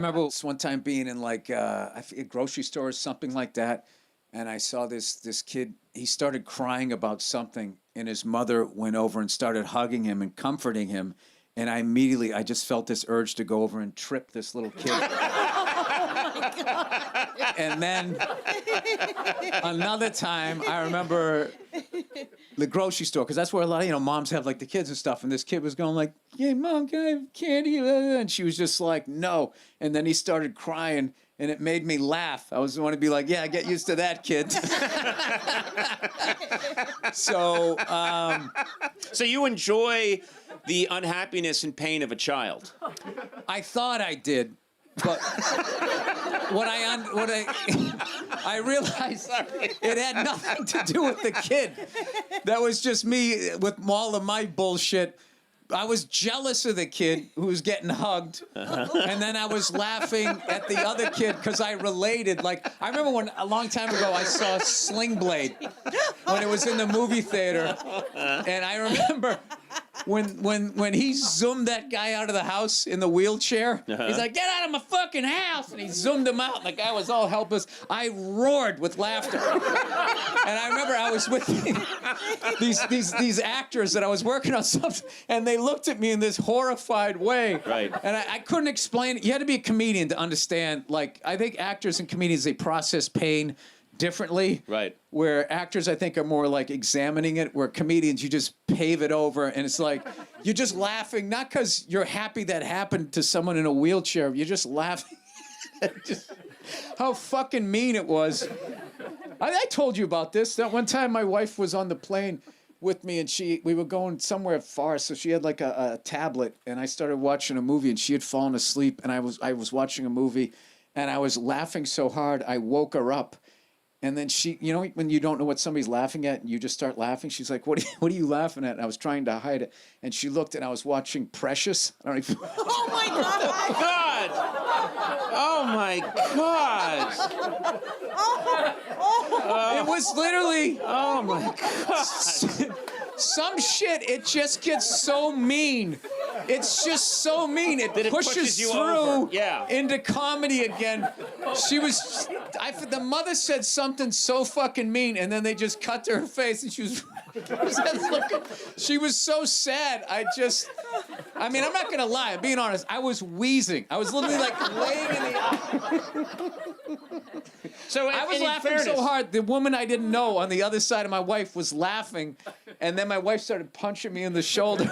I remember one time being in like I forget, a grocery store or something like that, and I saw this kid. He started crying about something, and his mother went over and started hugging him and comforting him. And I just felt this urge to go over and trip this little kid. And then another time, I remember the grocery store, because that's where a lot of, moms have like the kids and stuff. And this kid was going like, "Yeah, Mom, can I have candy?" And she was just like, "No." And then he started crying, and it made me laugh. I was want to be like, "Yeah, get used to that, kid." So you enjoy the unhappiness and pain of a child. I thought I did, but what I realized it had nothing to do with the kid. That was just me with all of my bullshit. I was jealous of the kid who was getting hugged, and then I was laughing at the other kid because I related. Like, I remember when a long time ago I saw Sling Blade when it was in the movie theater, and I remember when he zoomed that guy out of the house in the wheelchair. He's like, "Get out of my fucking house!" And he zoomed him out, and the guy was all helpless. I roared with laughter, and I remember I was with these actors that I was working on something, and they looked at me in this horrified way. Right. And I couldn't explain it. You had to be a comedian to understand. Like, I think actors and comedians, they process pain differently. Right. Where actors, I think, are more like examining it, where comedians, you just pave it over, and it's like, you're just laughing, not because you're happy that happened to someone in a wheelchair. You're just laughing at just how fucking mean it was. I told you about this. That one time my wife was on the plane with me, and we were going somewhere far, so she had like a tablet, and I started watching a movie, and she had fallen asleep, and I was watching a movie, and I was laughing so hard I woke her up. And then she, when you don't know what somebody's laughing at and you just start laughing, she's like, what are you laughing at? And I was trying to hide it. And she looked, and I was watching Precious. I don't even... Oh, my God. Oh, my God. It was literally... Oh, my God. Some shit, it just gets so mean. It's just so mean. It pushes you through over. Yeah. into comedy again. The mother said something so fucking mean, and then they just cut to her face, and she was so sad. I'm not going to lie. I'm being honest. I was wheezing. I was literally like laying in the aisle. So I was laughing so hard. The woman I didn't know on the other side of my wife was laughing, and then my wife started punching me in the shoulder.